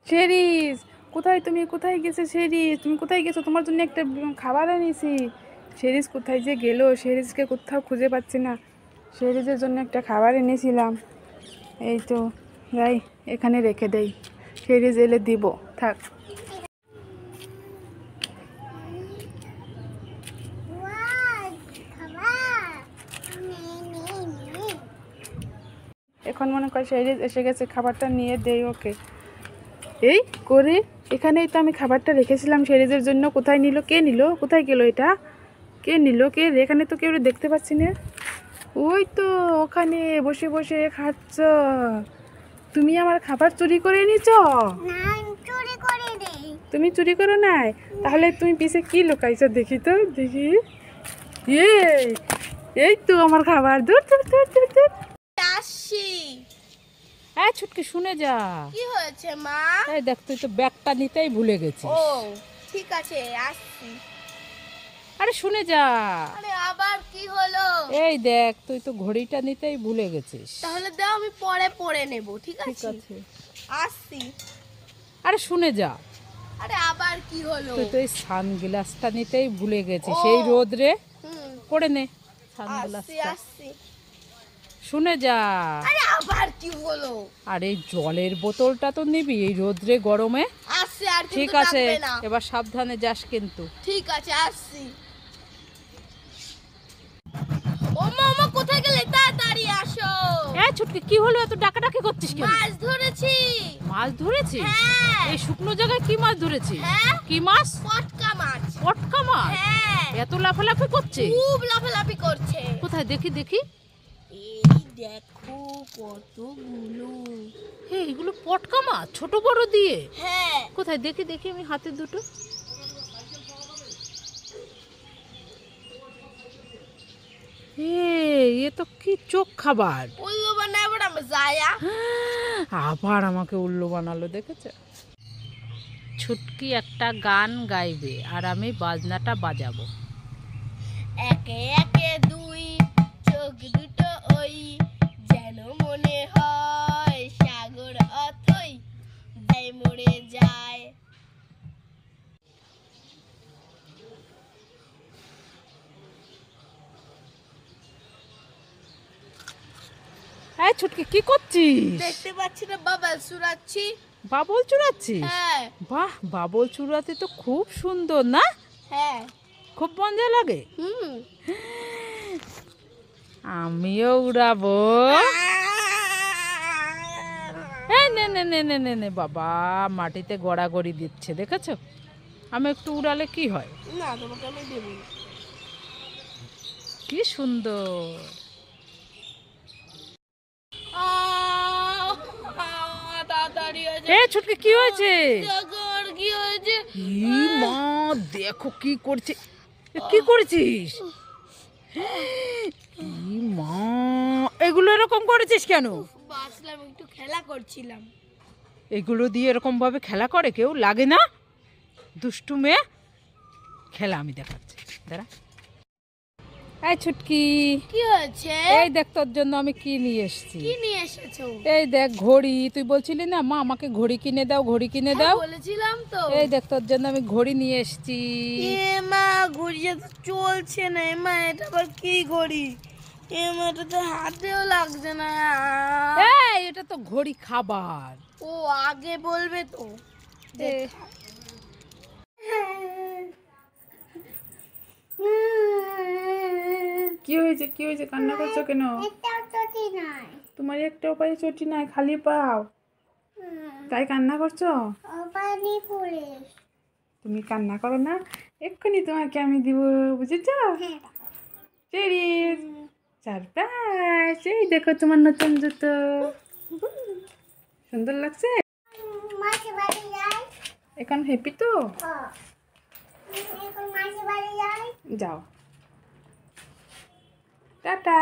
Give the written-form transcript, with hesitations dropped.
শেরিস, কোথায় তুমি? কোথায় গেছো শেরিস? তুমি কোথায় গেছো? তোমার জন্য একটা খাবার এনেছি। শেরিস কোথায় যে গেল? শেরিসকে কোথাও খুঁজে পাচ্ছি না। শেরিসের জন্য একটা খাবার এনেছিলাম। এই তো, যাই এখানে রেখে দেই, শেরিস এলে দিব। থাক। এখন মনে কর শেরিস এসে গেছে, খাবারটা নিয়ে দেই ওকে। এই করে এখানেই তো আমি খাবারটা রেখেছিলাম শেরিজের জন্য। কোথায় নিল? কে নিল? কোথায় গেল এটা? কে নিল? কে? এখানে তো কেউ দেখতে পাচ্ছি না। ওই তো ওখানে বসে বসে খাচ্ছ। তুমি আমার খাবার চুরি করে নিছ? তুমি চুরি করো নাই? তাহলে তুমি পিছে কি লুকাইছো? দেখি তো, দেখি। এই এই তো আমার খাবার। দূর দূর দূর দূর দূর। আসছি। হ্যাঁ ছুটকি, শুনে যা। কি হয়েছে মা? এই দেখ, তুই তো ব্যাগটা নিতেই ভুলে গেছিস। ও ঠিক আছে, আসছি। আরে শুনে যা। আরে আবার কি হলো? এই দেখ, তুই তো ঘড়িটা নিতেই ভুলে গেছিস। তাহলে দাও, আমি পরে পরে নেব। ঠিক ঠিক আছে, আছে। আসছি। আরে শুনে যা। আরে আবার কি হলো? তুই তো এই সানগ্লাসটা নিতেই ভুলে গেছিস। ও। সেই রোদরে হুম, পরে নে আসছি সানগ্লাসটা। আসছি। শুনে যা। আরে আবার কি হলো? আর এই জলের বোতলটা তো নিবি, এই রোদ্রে গরমে। আসছি, আর ঠিক কিন্তু আছে, ডাকবে না। এবার সাবধানে যাস কিন্তু। ঠিক আছে, আসছি। ওমা ওমা, কোথায় গেলে? তাড়াতাড়ি আসো। এই ছুটকি, কি হলো? এত ডাকাডাকি করছিস কেন? মাছ ধরেছি। মাছ ধরেছিস? হ্যাঁ। এই শুকনো জায়গায় কি মাছ ধরেছিস? হ্যাঁ। কি মাছ? পটকা মাছ। পটকা মাছ? হ্যাঁ, এত লাফালাফি করছে? খুব লাফালাফি করছে। কোথায় দেখি দেখি। এই দেখো কতগুলো। এগুলো পটকা মাছ, ছোট বড় দিয়ে? হ্যাঁ, কোথায় দেখি দেখি, আমি হাতে দুটো। এ তো কি চোখ খাবার। উল্লু বানাবো না যায়া। আবার আমাকে উল্লু বানালো, দেখেছে? ছুটকি একটা গান গাইবে আর আমি বাজনাটা বাজাবো। একে একে দুই, চোখ দুটো ওই, যেন মনে হয় সাগর অথই, যাই মরে যায়। এই ছুটকি, কি করছিস? দেখতে পাচ্ছি না, বাবা সুরাচ্ছি। বাবল চুরাচ্ছিস? হ্যাঁ বাহ, বাবল চুরাতে তো খুব সুন্দর না? হ্যাঁ। খুব মজা লাগে। হুম। আমিও উড়াবো। এই নে নে নে নে নে নে, বাবা মাটিতে গড়াগড়ি দিচ্ছে, দেখেছো? আমি একটু উড়ালে কি হয়? না, তোমাকে আমি দেবো না। কি সুন্দর। তাড়াতাড়ি আছে। এ ছুটকি, কি হয়েছে? সাগর কি হয়েছে? ই মা, দেখো কি করছে। কি করেছিস? ই মা, এগুলো এরকম করেছিস কেন? বাসলাম, একটু খেলা করছিলাম। এগুলো দিয়ে এরকম ভাবে খেলা করে কেউ? লাগে না? দুষ্টু মেয়ে। খেলা আমি দেখাচ্ছি, দাঁড়া। এই ছুটকি, কি হয়েছে? এই দেখ তোর জন্য আমি কি নিয়ে এসেছি। কি নিয়ে এসেছো? এই দেখ ঘড়ি। তুই বলছিলি না মা আমাকে ঘড়ি কিনে দাও, ঘড়ি কিনে দাও। বলেছিলাম তো। এই দেখ তোর জন্য আমি ঘড়ি নিয়ে এসেছি। এ মা, ঘড়িটা তো চলছে না। এ মা, এটা আবার কি ঘড়ি? এ মা, এটা তো হাতেও লাগছে না। এই এটা তো ঘড়ি খাবার। ও, আগে বলবে তো। এ, কি হয়েছে? কি হয়েছে? কান্না করছো কেন? তোমার একটা পায়ে চটি নাই, খালি পাও, তাই কান্না করছো? তুমি কান্না করো না, এক্ষুনি তোমাকে আমি দিব, বুঝেছ? Cherished, surprise. এই দেখো তোমার নতুন জুতো, সুন্দর লাগছে। এখন হ্যাপি তো? যাও, টাটা।